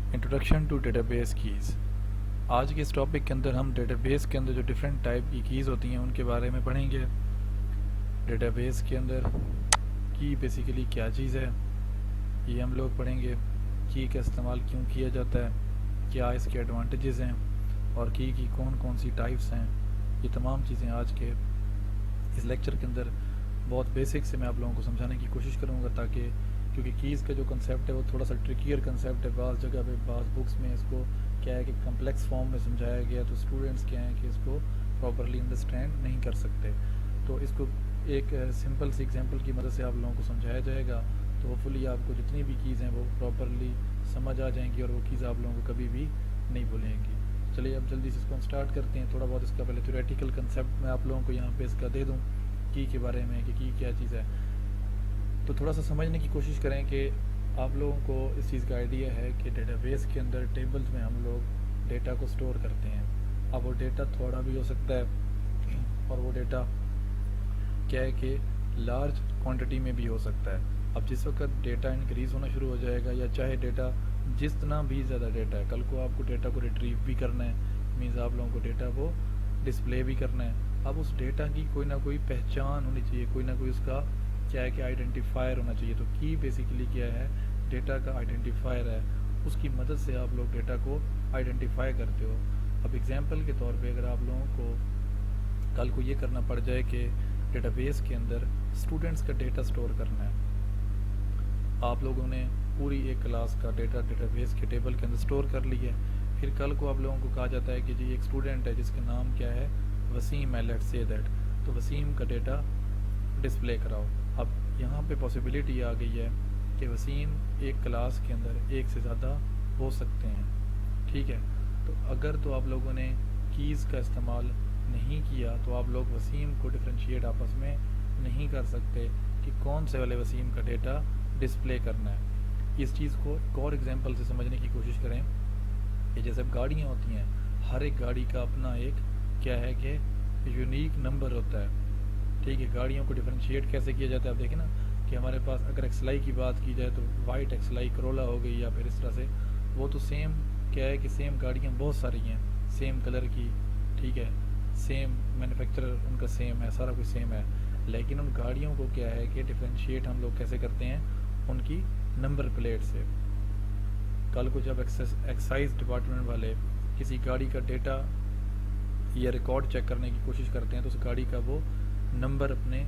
Introduction two database keys. आज के इस टॉपिक के अंदर हम डेटाबेस के अंदर जो डिफरेंट टाइप की कीज़ होती हैं उनके बारे में पढ़ेंगे। डेटाबेस के अंदर की बेसिकली क्या चीज़ है ये हम लोग पढ़ेंगे। की का इस्तेमाल क्यों किया जाता है, क्या इसके एडवांटेजेस हैं और की कौन कौन सी टाइप्स हैं, ये तमाम चीज़ें आज के इस लेक्चर के अंदर बहुत बेसिक से मैं आप लोगों को समझाने की कोशिश करूँगा, ताकि क्योंकि कीज़ का जो कंसेप्ट है वो थोड़ा सा ट्रिकियर कंसेप्ट है। बाज़ जगह पे बाज़ बुक्स में इसको क्या है कि कम्प्लेक्स फॉर्म में समझाया गया, तो स्टूडेंट्स क्या हैं कि इसको प्रॉपरली अंडरस्टैंड नहीं कर सकते। तो इसको एक सिंपल सी एग्जांपल की मदद से आप लोगों को समझाया जाएगा, तो होपफुली आपको जितनी भी कीज़ हैं वो प्रॉपरली समझ आ जाएंगी और वो कीज़ आप लोगों को कभी भी नहीं भूलेंगी। चलिए अब जल्दी से इसको हम स्टार्ट करते हैं। थोड़ा बहुत इसका पहले थ्योरेटिकल कंसेप्ट मैं आप लोगों को यहाँ पे इसका दे दूँ की के बारे में कि की क्या चीज़ है, तो थोड़ा सा समझने की कोशिश करें कि आप लोगों को इस चीज़ का आइडिया है कि डेटाबेस के अंदर टेबल्स में हम लोग डेटा को स्टोर करते हैं। अब वो डेटा थोड़ा भी हो सकता है और वो डेटा क्या है कि लार्ज क्वांटिटी में भी हो सकता है। अब जिस वक्त डेटा इंक्रीज़ होना शुरू हो जाएगा, या चाहे डेटा जितना भी ज़्यादा डेटा है, कल को आपको डेटा को रिट्रीव भी करना है, मीन्स आप लोगों को डेटा को डिस्प्ले भी करना है। अब उस डेटा की कोई ना कोई पहचान होनी चाहिए, कोई ना कोई उसका क्या है कि आइडेंटिफायर होना चाहिए। तो की बेसिकली क्या है, डेटा का आइडेंटिफायर है, उसकी मदद से आप लोग डेटा को आइडेंटिफाई करते हो। अब एग्जांपल के तौर पे अगर आप लोगों को कल को ये करना पड़ जाए कि डेटाबेस के अंदर स्टूडेंट्स का डेटा स्टोर करना है, आप लोगों ने पूरी एक क्लास का डेटा डेटाबेस के टेबल के अंदर स्टोर कर लिया है। फिर कल को आप लोगों को कहा जाता है कि जी एक स्टूडेंट है जिसका नाम क्या है, वसीम है, लेट्स से दैट, तो वसीम का डेटा डिस्प्ले कराओ। अब यहाँ पे पॉसिबिलिटी आ गई है कि वसीम एक क्लास के अंदर एक से ज़्यादा हो सकते हैं, ठीक है। तो अगर तो आप लोगों ने कीज़ का इस्तेमाल नहीं किया तो आप लोग वसीम को डिफ्रेंशिएट आपस में नहीं कर सकते कि कौन से वाले वसीम का डेटा डिस्प्ले करना है। इस चीज़ को एक और एग्जांपल से समझने की कोशिश करें कि जैसे गाड़ियाँ होती हैं, हर एक गाड़ी का अपना एक क्या है कि यूनिक नंबर होता है, ठीक है। गाड़ियों को डिफरेंशिएट कैसे किया जाता है, आप देखें ना कि हमारे पास अगर एक्सलाई की बात की जाए तो वाइट एक्सलाई, करोला हो गई, या फिर इस तरह से, वो तो सेम क्या है कि सेम गाड़ियाँ बहुत सारी हैं, सेम कलर की, ठीक है, सेम मैन्युफैक्चरर उनका सेम है, सारा कुछ सेम है, लेकिन उन गाड़ियों को क्या है कि डिफरेंशिएट हम लोग कैसे करते हैं, उनकी नंबर प्लेट से। कल को जब एक्साइज डिपार्टमेंट वाले किसी गाड़ी का डेटा या रिकॉर्ड चेक करने की कोशिश करते हैं तो उस गाड़ी का वो नंबर अपने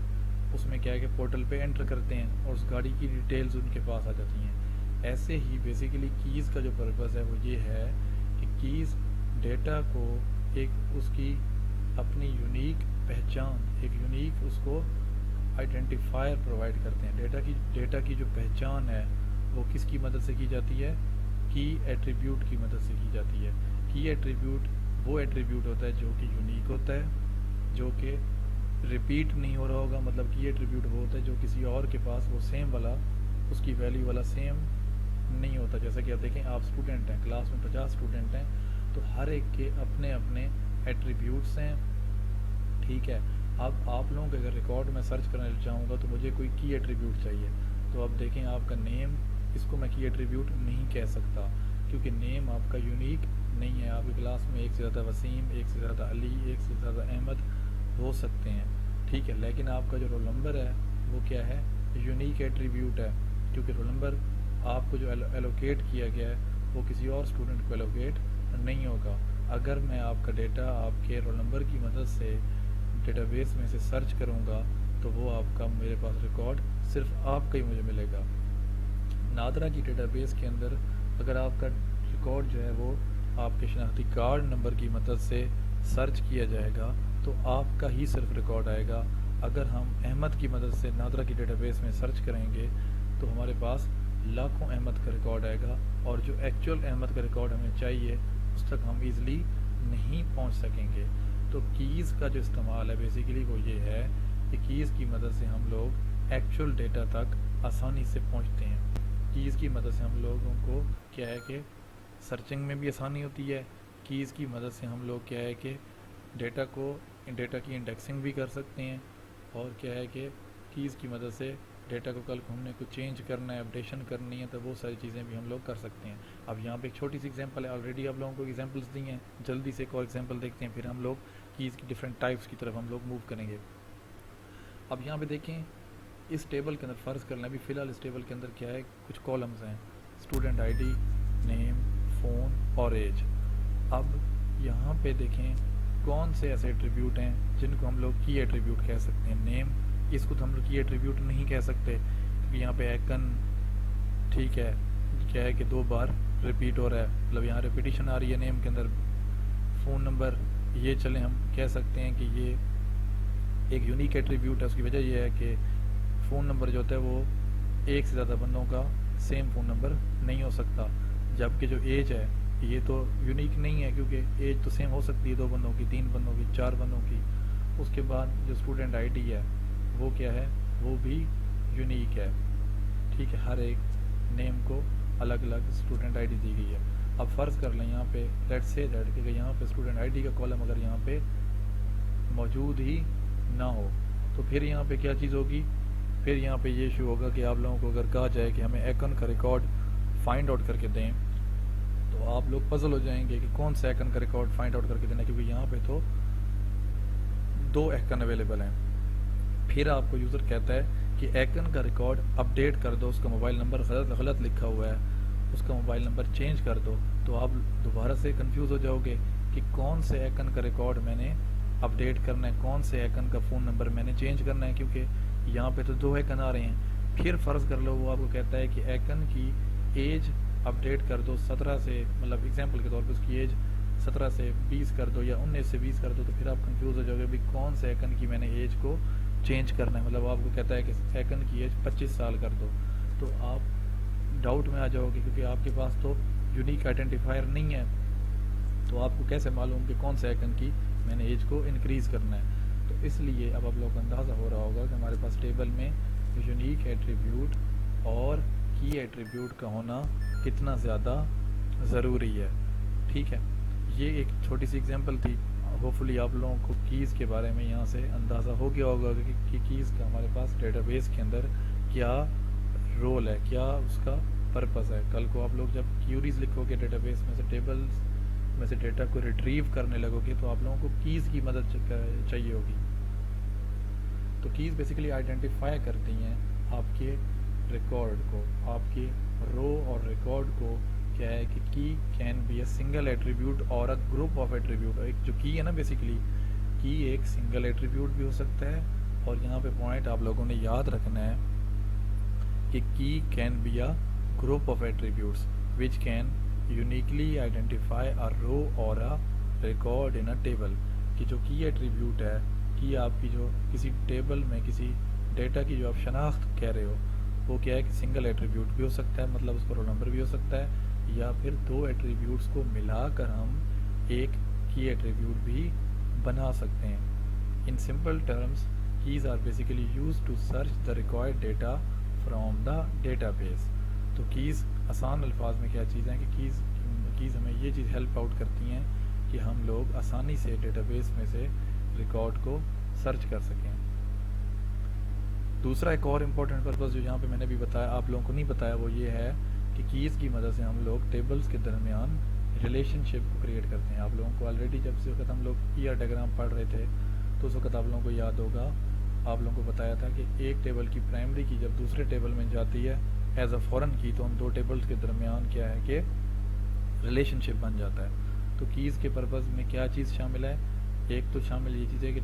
उसमें क्या है कि पोर्टल पे एंटर करते हैं और उस गाड़ी की डिटेल्स उनके पास आ जाती हैं। ऐसे ही बेसिकली कीज़ का जो पर्पज़ है वो ये है कि कीज़ डेटा को एक उसकी अपनी यूनिक पहचान, एक यूनिक उसको आइडेंटिफायर प्रोवाइड करते हैं। डेटा की जो पहचान है वो किसकी मदद से की जाती है, की एट्रीब्यूट की मदद से की जाती है। की एट्रीब्यूट वो एट्रीब्यूट होता है जो कि यूनिक होता है, जो कि रिपीट नहीं हो रहा होगा। मतलब की एट्रीब्यूट वो होता है जो किसी और के पास वो सेम वाला, उसकी वैल्यू वाला सेम नहीं होता। जैसे कि आप देखें, आप स्टूडेंट हैं, क्लास में 50 स्टूडेंट हैं, तो हर एक के अपने अपने एट्रीब्यूट्स हैं, ठीक है। अब आप लोगों के अगर रिकॉर्ड में सर्च करना चाहूँगा तो मुझे कोई की एट्रीब्यूट चाहिए, तो अब देखें आपका नेम, इसको मैं की एट्रीब्यूट नहीं कह सकता क्योंकि नेम आपका यूनिक नहीं है। आपकी क्लास में एक से ज़्यादा वसीम, एक से ज़्यादा अली, एक से ज़्यादा अहमद हो सकते हैं, ठीक है, लेकिन आपका जो रोल नंबर है वो क्या है, यूनिक एट्रीब्यूट है, क्योंकि रोल नंबर आपको जो एलोकेट किया गया है वो किसी और स्टूडेंट को एलोकेट नहीं होगा। अगर मैं आपका डेटा आपके रोल नंबर की मदद से डेटाबेस में से सर्च करूँगा तो वो आपका मेरे पास रिकॉर्ड सिर्फ आपका ही मुझे मिलेगा। नादरा की डेटाबेस के अंदर अगर आपका रिकॉर्ड जो है वो आपके शनाख्ती कार्ड नंबर की मदद से सर्च किया जाएगा तो आपका ही सिर्फ रिकॉर्ड आएगा। अगर हम अहमद की मदद से नादरा की डेटाबेस में सर्च करेंगे तो हमारे पास लाखों अहमद का रिकॉर्ड आएगा, और जो एक्चुअल अहमद का रिकॉर्ड हमें चाहिए उस तक हम ईज़िली नहीं पहुंच सकेंगे। तो कीज़ का जो इस्तेमाल है बेसिकली वो ये है कि कीज़ की मदद से हम लोग एक्चुअल डेटा तक आसानी से पहुंचते हैं। कीज़ की मदद से हम लोगों को क्या है कि सर्चिंग में भी आसानी होती है। कीज़ की मदद से हम लोग क्या है कि डेटा की इंडेक्सिंग भी कर सकते हैं, और क्या है कि कीज़ की मदद से डेटा को कल को हमने कुछ चेंज करना है, अपडेशन करनी है, तो वो सारी चीज़ें भी हम लोग कर सकते हैं। अब यहाँ पे एक छोटी सी एग्जांपल है, ऑलरेडी आप लोगों को एग्जांपल्स दी हैं, जल्दी से एक और एग्जांपल देखते हैं, फिर हम लोग कीज़ की डिफरेंट टाइप्स की तरफ हम लोग मूव करेंगे। अब यहाँ पे देखें, इस टेबल के अंदर फ़र्ज़ कर लें, अभी फ़िलहाल इस टेबल के अंदर क्या है, कुछ कॉलम्स हैं, स्टूडेंट आईडी, नेम, फ़ोन और एज। अब यहाँ पे देखें कौन से ऐसे एट्रीब्यूट हैं जिनको हम लोग की एट्रीब्यूट कह सकते हैं। नेम, इसको तो हम लोग की एट्रीब्यूट नहीं कह सकते क्योंकि यहाँ पे आइकन, ठीक है, क्या है कि 2 बार रिपीट हो रहा है, मतलब यहाँ रिपीटिशन आ रही है नेम के अंदर। फ़ोन नंबर, ये चले हम कह सकते हैं कि ये एक यूनिक एट्रीब्यूट है। उसकी वजह यह है कि फ़ोन नंबर जो होता है वो एक से ज़्यादा बंदों का सेम फ़ोन नंबर नहीं हो सकता, जबकि जो एज है ये तो यूनिक नहीं है क्योंकि एज तो सेम हो सकती है 2 बंदों की, 3 बंदों की, 4 बंदों की। उसके बाद जो स्टूडेंट आईडी है वो क्या है, वो भी यूनिक है, ठीक है, हर एक नेम को अलग अलग स्टूडेंट आईडी दी गई है। अब फ़र्ज़ कर लें यहाँ पे, लेट्स से दैट कि यहाँ पे स्टूडेंट आईडी का कॉलम अगर यहाँ पे मौजूद ही ना हो तो फिर यहाँ पे क्या चीज़ होगी, फिर यहाँ पे ये इशू होगा कि आप लोगों को अगर कहा जाए कि हमें आइकन का रिकॉर्ड फाइंड आउट करके दें तो आप लोग पजल हो जाएंगे कि कौन सा आइकन का रिकॉर्ड फाइंड आउट करके देना, क्योंकि यहाँ पे तो 2 आइकन अवेलेबल हैं। फिर आपको यूज़र कहता है कि आइकन का रिकॉर्ड अपडेट कर दो, उसका मोबाइल नंबर गलत लिखा हुआ है, उसका मोबाइल नंबर चेंज कर दो, तो आप दोबारा से कंफ्यूज हो जाओगे कि कौन से आइकन का रिकॉर्ड मैंने अपडेट करना है, कौन से आइकन का फ़ोन नंबर मैंने चेंज करना है, क्योंकि यहाँ पे तो 2 आइकन आ रहे हैं। फिर फ़र्ज़ कर लो वो आपको कहता है कि आइकन की एज अपडेट कर दो 17 से, मतलब एग्जांपल के तौर पे उसकी एज 17 से 20 कर दो या 19 से 20 कर दो, तो फिर आप कंफ्यूज हो जाओगे भी कौन से आइकन की मैंने एज को चेंज करना है। मतलब आपको कहता है कि आइकन की एज 25 साल कर दो, तो आप डाउट में आ जाओगे क्योंकि आपके पास तो यूनिक आइडेंटिफायर नहीं है, तो आपको कैसे मालूम कि कौन से आइकन की मैंने एज को इंक्रीज़ करना है। तो इसलिए अब आप लोगों को अंदाज़ा हो रहा होगा कि हमारे पास टेबल में यूनिक एट्रीब्यूट और की एट्रीब्यूट का होना कितना ज़्यादा ज़रूरी है, ठीक है। ये एक छोटी सी एग्जांपल थी, होपफुली आप लोगों को कीज़ के बारे में यहाँ से अंदाज़ा हो गया होगा कि कीज़ का हमारे पास डेटाबेस के अंदर क्या रोल है, क्या उसका पर्पस है। कल को आप लोग जब क्यूरीज लिखोगे डेटाबेस में से, टेबल्स में से डेटा को रिट्रीव करने लगोगे, तो आप लोगों को कीज़ की मदद चाहिए होगी। तो कीज़ बेसिकली आइडेंटिफाई करती हैं आपके रिकॉर्ड को, आपके रो और रिकॉर्ड को। क्या है कि key can be a single attribute और अ ग्रुप ऑफ एट्रीब्यूट। एक जो की है ना, बेसिकली की एक सिंगल एट्रीब्यूट भी हो सकता है, और यहाँ पे पॉइंट आप लोगों ने याद रखना है कि key can be a group of attributes which can uniquely identify a row और a record in a table. कि जो की एट्रीब्यूट है, की आपकी जो किसी टेबल में किसी डेटा की जो आप शनाख्त कह रहे हो, वो क्या है कि सिंगल एट्रीब्यूट भी हो सकता है, मतलब उसका रोल नंबर भी हो सकता है, या फिर 2 एट्रीब्यूट्स को मिलाकर हम एक की एट्रीब्यूट भी बना सकते हैं। In simple terms, keys are basically used to search the required data from the database. तो कीज़ आसान अल्फाज में क्या चीज़ है कि कीज़ हमें ये चीज़ हेल्प आउट करती हैं कि हम लोग आसानी से डेटाबेस में से रिकॉर्ड को सर्च कर सकें। दूसरा एक और इम्पोर्टेंट पर्पस जो यहाँ पे मैंने भी बताया, आप लोगों को नहीं बताया, वो ये है कि कीज़ की मदद से हम लोग टेबल्स के दरमियान रिलेशनशिप को क्रिएट करते हैं। आप लोगों को ऑलरेडी जब से वक्त हम लोग ईयर डायग्राम पढ़ रहे थे तो उस वक्त आप लोगों को याद होगा, आप लोगों को बताया था कि एक टेबल की प्राइमरी की जब दूसरे टेबल में जाती है एज अ फॉरेन की, तो उन 2 टेबल्स के दरमियान क्या है कि रिलेशनशिप बन जाता है। तो कीज़ के पर्पज़ में क्या चीज़ शामिल है, एक तो शामिल ये चीज़ है कि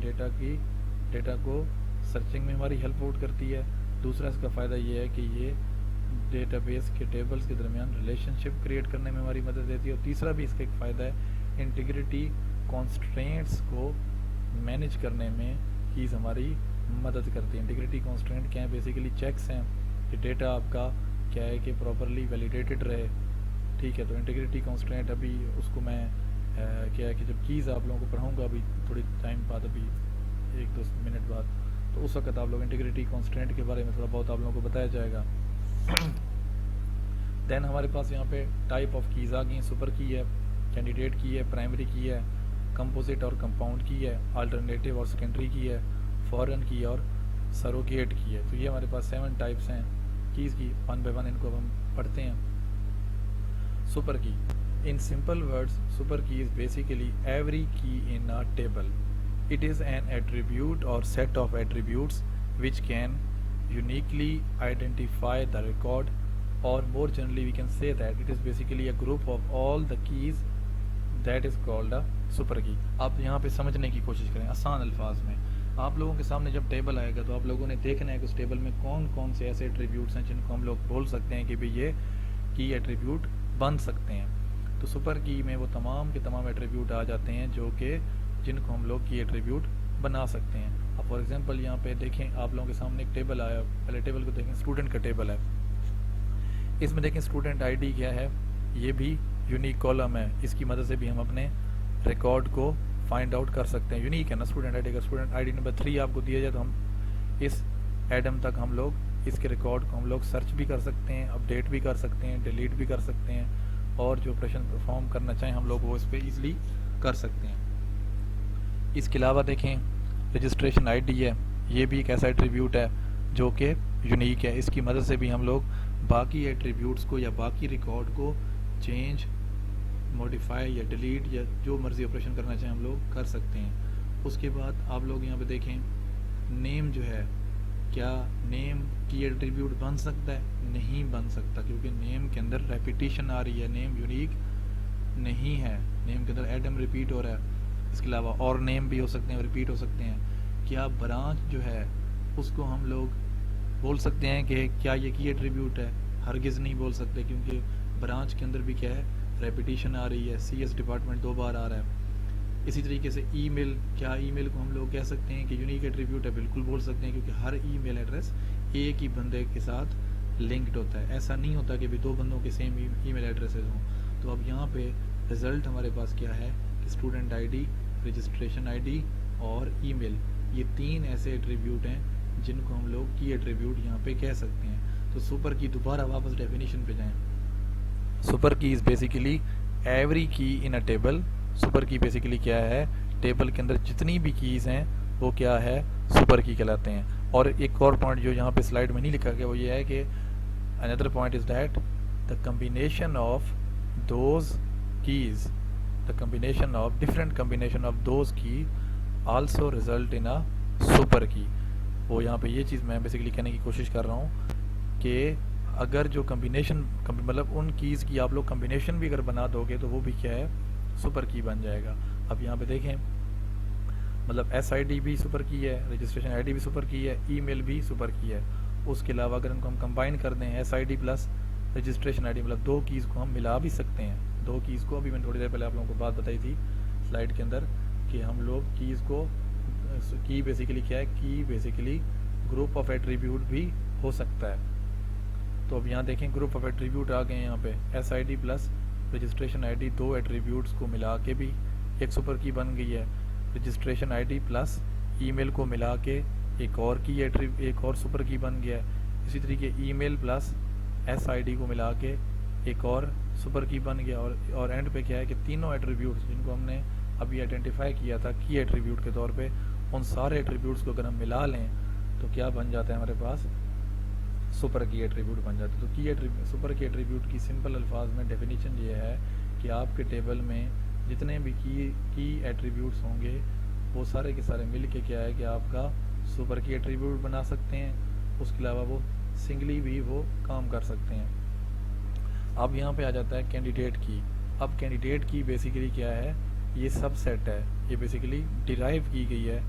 डेटा को सर्चिंग में हमारी हेल्प आउट करती है। दूसरा इसका फ़ायदा ये है कि ये डेटाबेस के टेबल्स के दरमियान रिलेशनशिप क्रिएट करने में हमारी मदद देती है। और तीसरा भी इसका एक फ़ायदा है, इंटीग्रिटी कॉन्स्ट्रेंट्स को मैनेज करने में कीज़ हमारी मदद करती है। इंटीग्रिटी कॉन्स्ट्रेंट क्या है, बेसिकली चेक्स हैं कि डेटा आपका क्या है कि प्रॉपरली वैलिडेटेड रहे, ठीक है। तो इंटीग्रिटी कॉन्स्ट्रेंट अभी उसको मैं क्या है कि जब कीज़ आप लोगों को पढ़ाऊँगा अभी थोड़ी टाइम बाद, अभी 1-2 मिनट बाद, तो उस वक्त आप लोग इंटीग्रिटी कॉन्स्ट्रेंट के बारे में थोड़ा बहुत आप लोगों को बताया जाएगा। देन हमारे पास यहाँ पे टाइप ऑफ कीज़ आ गई, सुपर की है, कैंडिडेट की है, प्राइमरी की है, कंपोजिट और कंपाउंड की है, अल्टरनेटिव और सेकेंडरी की है, फॉरेन की है और सरोगेट की है। तो ये हमारे पास 7 टाइप्स हैं कीज़ की, वन बाय वन इनको हम पढ़ते हैं। Super key, in simple words super key is basically every key in a table. It is an attribute or set of attributes which can uniquely identify the record, or more generally we can say that it is basically a group of all the keys that is called a super key. आप यहाँ पे समझने की कोशिश करें आसान अल्फाज में। आप लोगों के सामने जब टेबल आएगा तो आप लोगों ने देखना है कि उस टेबल में कौन कौन से ऐसे एट्रीब्यूट्स हैं जिनको हम लोग बोल सकते हैं कि भाई ये की एट्रीब्यूट बन सकते हैं। तो सुपर की में वो तमाम के तमाम एट्रीब्यूट आ जाते हैं जो कि जिनको हम लोग की एट्रीब्यूट बना सकते हैं। अब फॉर एग्जांपल यहाँ पे देखें, आप लोगों के सामने एक टेबल आया, पहले टेबल को देखें, स्टूडेंट का टेबल है। इसमें देखें स्टूडेंट आईडी क्या है, ये भी यूनिक कॉलम है, इसकी मदद से भी हम अपने रिकॉर्ड को फाइंड आउट कर सकते हैं। यूनिक है ना स्टूडेंट आईडी का। स्टूडेंट आईडी नंबर 3 आपको दिया जाए तो हम इस एडम तक हम लोग इसके रिकॉर्ड को हम लोग सर्च भी कर सकते हैं, अपडेट भी कर सकते हैं, डिलीट भी कर सकते हैं, और जो ऑपरेशन परफॉर्म करना चाहें हम लोग वो इस पर ईजिली कर सकते हैं। इसके अलावा देखें रजिस्ट्रेशन आईडी है, ये भी एक ऐसा एट्रीब्यूट है जो कि यूनिक है। इसकी मदद से भी हम लोग बाकी एट्रीब्यूट्स को या बाकी रिकॉर्ड को चेंज, मॉडिफाई या डिलीट या जो मर्ज़ी ऑपरेशन करना चाहें हम लोग कर सकते हैं। उसके बाद आप लोग यहाँ पे देखें नेम जो है, क्या नेम की एट्रीब्यूट बन सकता है? नहीं बन सकता, क्योंकि नेम के अंदर रेपिटेशन आ रही है, नेम यूनिक नहीं है, नेम के अंदर एडम रिपीट हो रहा है। इसके अलावा और नेम भी हो सकते हैं, रिपीट हो सकते हैं। क्या ब्रांच जो है उसको हम लोग बोल सकते हैं कि क्या ये की एट्रीब्यूट है? हरगिज़ नहीं बोल सकते, क्योंकि ब्रांच के अंदर भी क्या है, रेपिटेशन आ रही है, CS डिपार्टमेंट 2 बार आ रहा है। इसी तरीके से ईमेल, क्या ईमेल को हम लोग कह सकते हैं कि यूनिक एट्रीब्यूट है? बिल्कुल बोल सकते हैं, क्योंकि हर ईमेल एड्रेस एक ही बंदे के साथ लिंक्ड होता है। ऐसा नहीं होता कि भी 2 बंदों के सेम ईमेल एड्रेसेस हों। तो अब यहाँ पे रिज़ल्ट हमारे पास क्या है कि स्टूडेंट आईडी, रजिस्ट्रेशन आईडी और ईमेल, ये 3 ऐसे एट्रीब्यूट हैं जिनको हम लोग की एट्रीब्यूट यहाँ पे कह सकते हैं। तो सुपर की, दोबारा वापस डेफिनेशन पे जाएं। Super key is basically every key in a table. Super की बेसिकली क्या है, टेबल के अंदर जितनी भी कीज़ हैं वो क्या है, सुपर की कहलाते हैं। और एक और पॉइंट जो यहाँ पे स्लाइड में नहीं लिखा गया वो ये है कि another point is that the combination of those keys, the combination of different combination of those key also result in a super key। वो यहाँ पे ये चीज़ मैं बेसिकली कहने की कोशिश कर रहा हूँ कि अगर जो कम्बिनेशन मतलब उन कीज़ की आप लोग कम्बिनेशन भी अगर बना दोगे तो वो भी क्या है, सुपर की बन जाएगा। अब यहाँ पे देखें मतलब SID भी सुपर की है, रजिस्ट्रेशन आईडी भी सुपर की है, ईमेल भी सुपर की है। उसके अलावा अगर इनको हम कंबाइन कर दें SID प्लस रजिस्ट्रेशन आईडी, मतलब 2 कीज़ को हम मिला भी सकते हैं। 2 कीज़ को, अभी मैंने थोड़ी देर पहले आप लोगों को बात बताई थी स्लाइड के अंदर कि हम लोग कीज़ को, की बेसिकली क्या है, की बेसिकली ग्रुप ऑफ एट्रीब्यूट भी हो सकता है। तो अब यहाँ देखें ग्रुप ऑफ एट्रीब्यूट आ गए यहाँ पे, SID plus registration ID 2 attributes को मिला के भी एक सुपर की बन गई है। रजिस्ट्रेशन आईडी प्लस ईमेल को मिला के एक और की एक और सुपर की बन गया है। इसी तरीके ईमेल प्लस SID को मिला के एक और सुपर की बन गया। और एंड पे क्या है कि तीनों एट्रीब्यूट्स जिनको हमने अभी आइडेंटिफाई किया था की एट्रीब्यूट के तौर पे, उन सारे एट्रीब्यूट्स को अगर हम मिला लें तो क्या बन जाता है हमारे पास, सुपर की एट्रीब्यूट बन जाता है। तो की एट्रीब्यूट, सुपर की एट्रीब्यूट की सिंपल अल्फाज में डेफिनेशन ये है कि आपके टेबल में जितने भी की एट्रीब्यूट्स होंगे वो सारे के सारे मिल के क्या है कि आपका सुपर की एट्रीब्यूट बना सकते हैं। उसके अलावा वो सिंगली भी वो काम कर सकते हैं। अब यहाँ पे आ जाता है कैंडिडेट की। अब कैंडिडेट की बेसिकली क्या है, ये सबसेट है, ये बेसिकली डिराइव की गई है,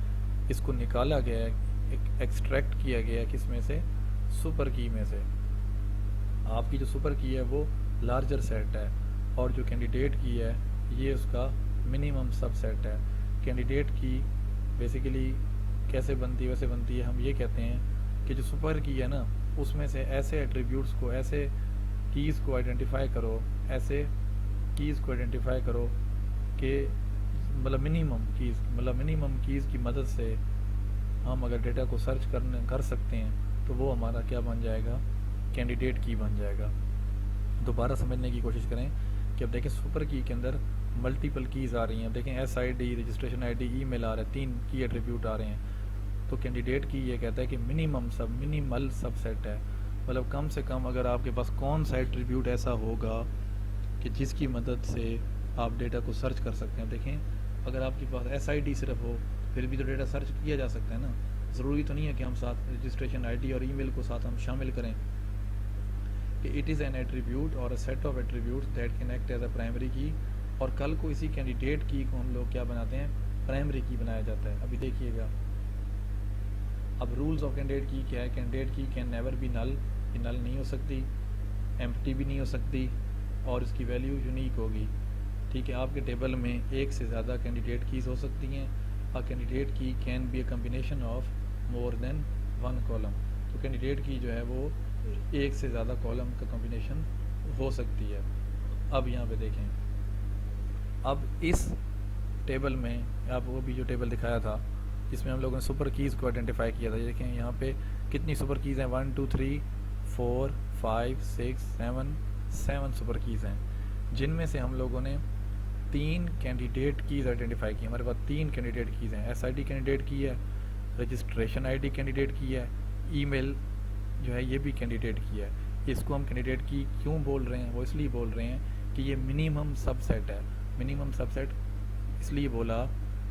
इसको निकाला गया है, एक्सट्रैक्ट किया गया है किस में से, सुपर की में से। आपकी जो सुपर की है वो लार्जर सेट है और जो कैंडिडेट की है ये उसका मिनिमम सबसेट है। कैंडिडेट की बेसिकली कैसे बनती है, वैसे बनती है, हम ये कहते हैं कि जो सुपर की है ना उसमें से ऐसे एट्रीब्यूट्स को, ऐसे कीज़ को आइडेंटिफाई करो, ऐसे कीज़ को आइडेंटिफाई करो कि मतलब मिनिमम कीज़ की मदद से हम अगर डेटा को सर्च कर सकते हैं तो वो हमारा क्या बन जाएगा, कैंडिडेट की बन जाएगा। दोबारा समझने की कोशिश करें कि अब देखें सुपर की के अंदर मल्टीपल कीज़ आ रही हैं। अब देखें SID, रजिस्ट्रेशन आईडी, ईमेल आ रहा है, 3 की एट्रीब्यूट आ रहे हैं। तो कैंडिडेट की ये कहता है कि मिनिमल सबसेट है, मतलब कम से कम अगर आपके पास कौन सा एट्रीब्यूट ऐसा होगा कि जिसकी मदद से आप डेटा को सर्च कर सकते हैं। देखें, अगर आपके पास SID सिर्फ हो फिर भी तो डेटा सर्च किया जा सकता है ना, ज़रूरी तो नहीं है कि हम साथ रजिस्ट्रेशन ID और ईमेल को साथ हम शामिल करें। कि इट इज़ एन एट्रीब्यूट और a set of attributes that can act as a primary key, और कल को इसी कैंडिडेट की को हम लोग क्या बनाते हैं, प्राइमरी की बनाया जाता है। अभी देखिएगा, अब रूल्स ऑफ कैंडिडेट की क्या है। कैंडिडेट की कैन नेवर बी नल, ये नल नहीं हो सकती, एम्प्टी भी नहीं हो सकती, और इसकी वैल्यू यूनिक होगी। ठीक है, आपके टेबल में एक से ज़्यादा कैंडिडेट कीज़ हो सकती हैं। अ कैंडिडेट की can be a combination of more than one column, तो कैंडिडेट की जो है वो एक से ज़्यादा कॉलम का कॉम्बिनेशन हो सकती है। अब यहाँ पे देखें, अब इस टेबल में आपको भी जो टेबल दिखाया था जिसमें हम लोगों ने सुपर कीज़ को आइडेंटिफाई किया था, ये देखें यहाँ पे कितनी सुपर कीज़ हैं, 1 2 3 4 5 6 7 सुपर कीज़ हैं, जिनमें से हम लोगों ने 3 कैंडिडेट कीज़ आइडेंटिफाई की। हमारे पास 3 कैंडिडेट कीज़ हैं, SID कैंडिडेट की है, रजिस्ट्रेशन ID कैंडिडेट की है, ईमेल जो है ये भी कैंडिडेट की है। इसको हम कैंडिडेट की क्यों बोल रहे हैं, वो इसलिए बोल रहे हैं कि ये मिनिमम सबसेट है। मिनिमम सबसेट इसलिए बोला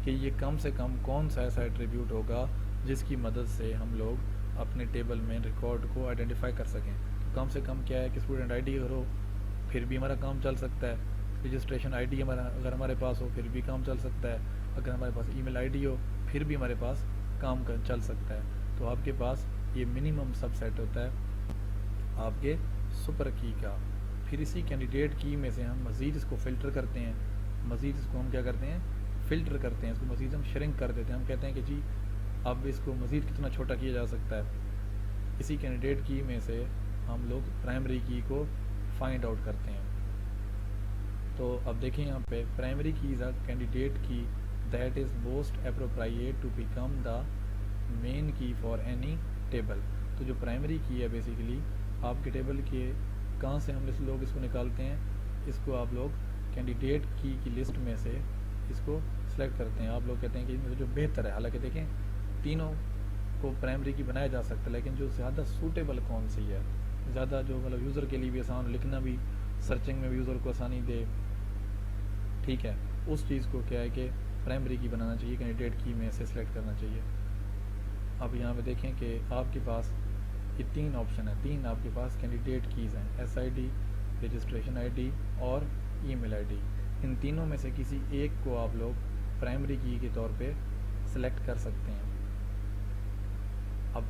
कि ये कम से कम कौन सा ऐसा एट्रीब्यूट होगा जिसकी मदद से हम लोग अपने टेबल में रिकॉर्ड को आइडेंटिफाई कर सकें। तो कम से कम क्या है कि स्टूडेंट ID अगर हो फिर भी हमारा काम चल सकता है, रजिस्ट्रेशन ID अगर हमारे पास हो फिर भी काम चल सकता है, अगर हमारे पास ईमेल ID हो फिर भी हमारे पास काम चल सकता है। तो आपके पास ये मिनिमम सबसेट होता है आपके सुपर की का। फिर इसी कैंडिडेट की में से हम मज़ीद इसको फ़िल्टर करते हैं, मज़ीद इसको हम क्या करते हैं, फ़िल्टर करते हैं, इसको मज़ीद हम श्रिंक कर देते हैं। हम कहते हैं कि जी अब इसको मज़ीद कितना छोटा किया जा सकता है। इसी कैंडिडेट की में से हम लोग प्राइमरी की को फाइंड आउट करते हैं। तो अब देखें यहाँ पे, primary key is a candidate key that is most appropriate to become the main key for any table. तो जो प्राइमरी की है बेसिकली आपके टेबल के कहाँ से हम लोग इसको निकालते हैं, इसको आप लोग कैंडिडेट की लिस्ट में से इसको सेलेक्ट करते हैं। आप लोग कहते हैं कि इनमें जो बेहतर है, हालांकि देखें तीनों को प्राइमरी की बनाया जा सकता है, लेकिन जो ज़्यादा सूटेबल कौन सी है, ज़्यादा जो मतलब यूज़र के लिए भी आसान, लिखना भी, सर्चिंग में भी यूज़र को आसानी दे, ठीक है, उस चीज़ को क्या है कि प्राइमरी की बनाना चाहिए, कैंडिडेट की में से सिलेक्ट करना चाहिए। अब यहाँ पे देखें कि आपके पास ये 3 ऑप्शन है, 3 आपके पास कैंडिडेट कीज़ हैं, SID, रजिस्ट्रेशन ID और ईमेल ID। इन तीनों में से किसी एक को आप लोग प्राइमरी की के तौर पे सिलेक्ट कर सकते हैं। अब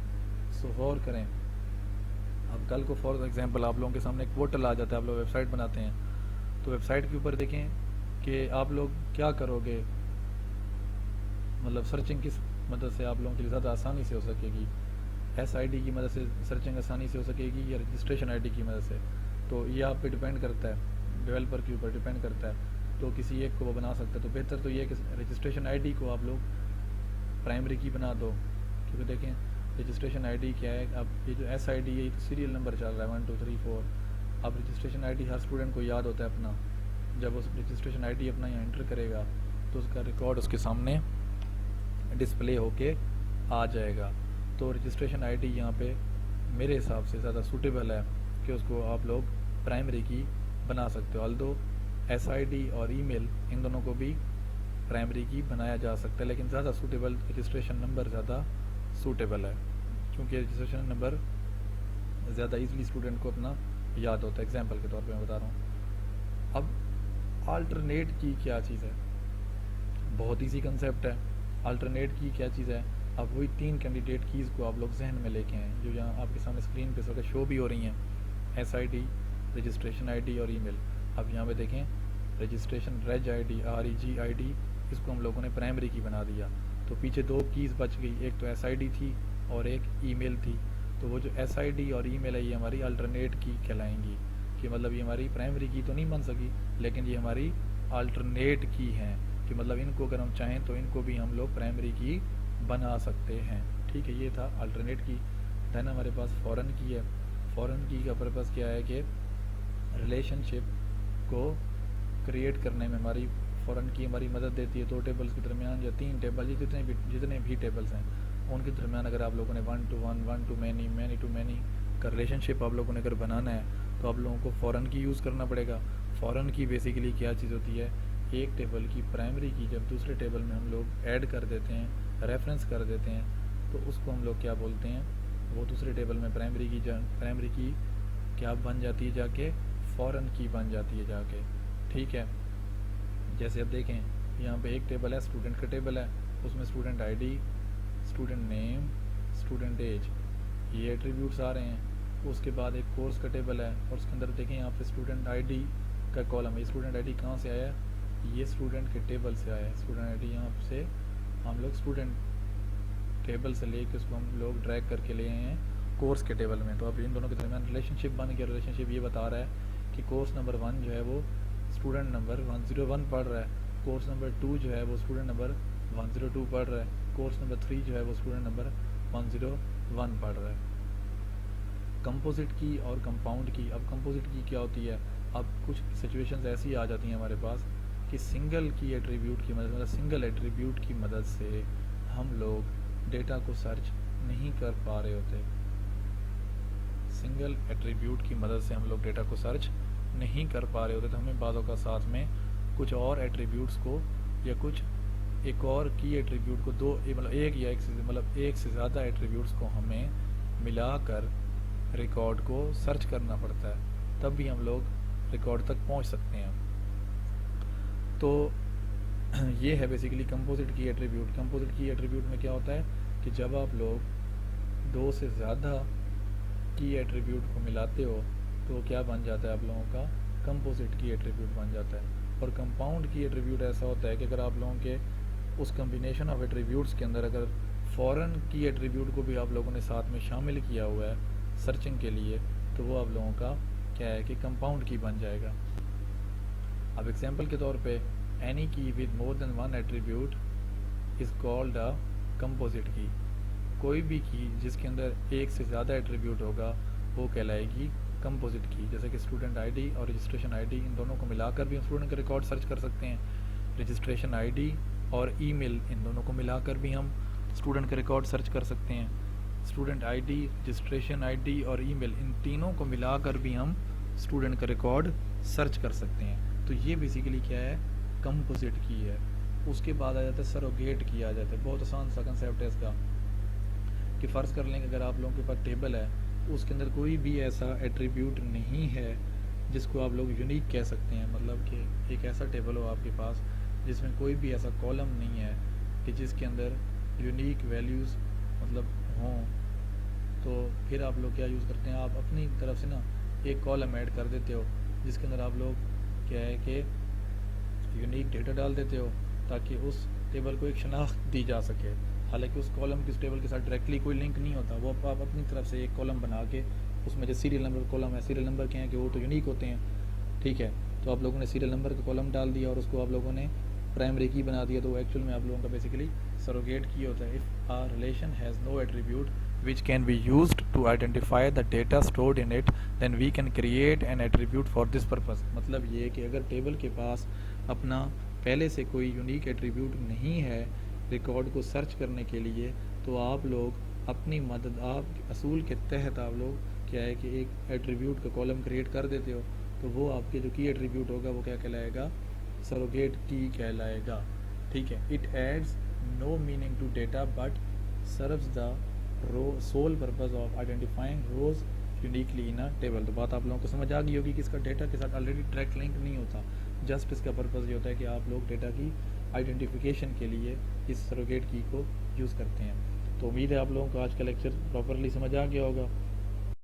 गौर करें, अब कल को फॉर एग्जांपल आप लोगों के सामने एक पोर्टल आ जाता है, आप लोग वेबसाइट बनाते हैं, तो वेबसाइट के ऊपर देखें कि आप लोग क्या करोगे, मतलब सर्चिंग किस मदद से आप लोगों के लिए ज़्यादा आसानी से हो सकेगी, SID की मदद से सर्चिंग आसानी से हो सकेगी या रजिस्ट्रेशन ID की मदद से। तो ये आप पे डिपेंड करता है, डेवलपर के ऊपर डिपेंड करता है, तो किसी एक को वो बना सकता है। तो बेहतर तो ये है कि रजिस्ट्रेशन ID को आप लोग प्राइमरी की बना दो, क्योंकि देखें रजिस्ट्रेशन ID क्या है, अब ये जो SID है ये तो सीरियल नंबर चल रहा है 1 2 3 4। अब रजिस्ट्रेशन ID हर स्टूडेंट को याद होता है अपना, जब उस रजिस्ट्रेशन ID अपना यहाँ एंटर करेगा तो उसका रिकॉर्ड उसके सामने डिस्प्ले होके आ जाएगा। तो रजिस्ट्रेशन ID यहाँ पे मेरे हिसाब से ज़्यादा सूटेबल है कि उसको आप लोग प्राइमरी की बना सकते हो। अल्दो SID और ईमेल इन दोनों को भी प्राइमरी की बनाया जा सकता है, लेकिन ज़्यादा सूटेबल रजिस्ट्रेशन नंबर ज़्यादा सूटेबल है, क्योंकि रजिस्ट्रेशन नंबर ज़्यादा ईजिली स्टूडेंट को अपना याद होता है। एग्जाम्पल के तौर पे मैं बता रहा हूँ। अब अल्टरनेट की क्या चीज़ है, बहुत ईजी कंसेप्ट है। अल्टरनेट की क्या चीज़ है, अब वही 3 कैंडिडेट कीज़ को आप लोग जहन में लेके आएँ जो यहाँ आपके सामने स्क्रीन पे सब शो भी हो रही हैं, SID, रजिस्ट्रेशन ID और ईमेल। अब यहाँ पे देखें registration reg ID, REG ID, इसको हम लोगों ने प्राइमरी की बना दिया, तो पीछे 2 कीज़ बच गई, एक तो SID थी और एक ईमेल थी। तो वो जो SID और ईमेल है ये हमारी अल्टरनेट की कहलाएंगी, कि मतलब ये हमारी प्राइमरी की तो नहीं बन सकी, लेकिन ये हमारी अल्टरनेट की हैं, कि मतलब इनको अगर हम चाहें तो इनको भी हम लोग प्राइमरी की बना सकते हैं। ठीक है, ये था अल्टरनेट की। देन हमारे पास फॉरेन की है। फॉरेन की का पर्पज़ क्या है कि रिलेशनशिप को क्रिएट करने में हमारी मदद देती है। 2 टेबल्स के दरमियान या 3 टेबल, ये जितने भी टेबल्स हैं उनके दरमियान अगर आप लोगों ने 1 to 1, 1 to many, many to many का रिलेशनशिप आप लोगों ने अगर बनाना है तो आप लोगों को फॉरेन की यूज़ करना पड़ेगा। फॉरेन की बेसिकली क्या चीज़ होती है, एक टेबल की प्राइमरी की जब दूसरे टेबल में हम लोग ऐड कर देते हैं, रेफरेंस कर देते हैं, तो उसको हम लोग क्या बोलते हैं, वो दूसरे टेबल में प्राइमरी की क्या बन जाती है, जाके फॉरेन की बन जाती है जाके। ठीक है, जैसे अब देखें यहाँ पे एक टेबल है, स्टूडेंट का टेबल है, उसमें student ID, student name, student age, ये एट्रीब्यूट्स आ रहे हैं। उसके बाद एक कोर्स का टेबल है और उसके अंदर देखें यहाँ पे स्टूडेंट आईडी का कॉलम है। स्टूडेंट आईडी कहाँ से आया है, ये स्टूडेंट के टेबल से आया है। स्टूडेंट आईडी यहाँ से हम लोग स्टूडेंट टेबल से लेके उसको हम लोग ड्रैग करके ले आए हैं कोर्स के टेबल में। तो अब इन दोनों के दरमियान रिलेशनशिप बन गया। रिलेशनशिप ये बता रहा है कि कोर्स नंबर 1 जो है वो स्टूडेंट नंबर 101 पढ़ रहा है, कोर्स नंबर 2 जो है वो स्टूडेंट नंबर 102 पढ़ रहा है, कोर्स नंबर 3 जो है वो स्टूडेंट नंबर 101 पढ़ रहा है। कंपोजिट की और कंपाउंड की, अब कंपोजिट की क्या होती है, अब कुछ सिचुएशंस ऐसी आ जाती हैं हमारे पास कि सिंगल की एट्रीब्यूट की मदद, मतलब सिंगल एट्रीब्यूट की मदद से हम लोग डेटा को सर्च नहीं कर पा रहे होते। सिंगल एट्रीब्यूट की मदद से हम लोग डेटा को सर्च नहीं कर पा रहे होते, तो हमें बातों का साथ में कुछ और एट्रीब्यूट्स को या कुछ एक और की एट्रीब्यूट को मतलब एक से ज़्यादा एट्रीब्यूट्स को हमें मिलाकर रिकॉर्ड को सर्च करना पड़ता है, तब भी हम लोग रिकॉर्ड तक पहुंच सकते हैं। तो ये है basically composite key attribute. Composite key attribute में क्या होता है कि जब आप लोग 2 से ज़्यादा की एट्रीब्यूट को मिलाते हो तो क्या बन जाता है, आप लोगों का कंपोजिट की एट्रीब्यूट बन जाता है। और कंपाउंड की एट्रीब्यूट ऐसा होता है कि अगर आप लोगों के उस कम्बिनेशन ऑफ एट्रीब्यूट्स के अंदर अगर फॉरेन की एट्रीब्यूट को भी आप लोगों ने साथ में शामिल किया हुआ है सर्चिंग के लिए, तो वो आप लोगों का क्या है कि कंपाउंड की बन जाएगा। अब एग्जांपल के तौर पे एनी की with more than 1 attribute is called a composite key. कोई भी की जिसके अंदर एक से ज़्यादा एट्रीब्यूट होगा वो कहलाएगी कंपोजिट की। जैसे कि स्टूडेंट आईडी और रजिस्ट्रेशन आईडी, इन दोनों को मिलाकर भी हम स्टूडेंट का रिकॉर्ड सर्च कर सकते हैं। रजिस्ट्रेशन आईडी और ईमेल, इन दोनों को मिलाकर भी हम स्टूडेंट का रिकॉर्ड सर्च कर सकते हैं। स्टूडेंट आईडी, रजिस्ट्रेशन आईडी और ईमेल, इन तीनों को मिलाकर भी हम स्टूडेंट का रिकॉर्ड सर्च कर सकते हैं। तो ये बेसिकली क्या है, कंपोजिट की है। उसके बाद आ जाता है सरोगेट की आ जाता है। बहुत आसान सा कंसेप्ट है इसका कि फ़र्ज़ कर लेंगे अगर आप लोगों के पास टेबल है, उसके अंदर कोई भी ऐसा एट्रीब्यूट नहीं है जिसको आप लोग यूनिक कह सकते हैं। मतलब कि एक ऐसा टेबल हो आपके पास जिसमें कोई भी ऐसा कॉलम नहीं है कि जिसके अंदर यूनिक वैल्यूज़ मतलब हों, तो फिर आप लोग क्या यूज़ करते हैं, आप अपनी तरफ से ना एक कॉलम ऐड कर देते हो जिसके अंदर आप लोग क्या है कि यूनिक डेटा डाल देते हो ताकि उस टेबल को एक शनाख्त दी जा सके। हालांकि उस कॉलम की उस टेबल के साथ डायरेक्टली कोई लिंक नहीं होता, वो आप अपनी तरफ से एक कॉलम बना के उसमें जो सीरियल नंबर कॉलम है, सीरियल नंबर के हैं कि वो तो यूनिक होते हैं, ठीक है। तो आप लोगों ने सीरियल नंबर का कॉलम डाल दिया और उसको आप लोगों ने प्राइमरी की बना दिया, तो एक्चुअल में आप लोगों का बेसिकली सरोगेट की होता है। If a relation has no attribute which can be used to identify the data stored in it, then we can create an attribute for this purpose। मतलब ये कि अगर टेबल के पास अपना पहले से कोई यूनिक एट्रीब्यूट नहीं है रिकॉर्ड को सर्च करने के लिए, तो आप लोग अपनी मदद, आप असूल के तहत आप लोग क्या है कि एक एट्रीब्यूट का कॉलम क्रिएट कर देते हो, तो वो आपके जो की एट्रीब्यूट होगा वो क्या कहलाएगा, सरोगेट की कहलाएगा, ठीक है। It adds no meaning to data but serves the sole purpose of identifying rows uniquely in a table. तो बात आप लोगों को समझ आ गई होगी कि इसका डेटा के साथ ऑलरेडी डायरेक्ट लिंक नहीं होता, जस्ट इसका पर्पज़ ये होता है कि आप लोग डेटा की आइडेंटिफिकेशन के लिए इस सरोगेट की को यूज़ करते हैं। तो उम्मीद है आप लोगों को आज का लेक्चर प्रॉपरली समझ आ गया होगा।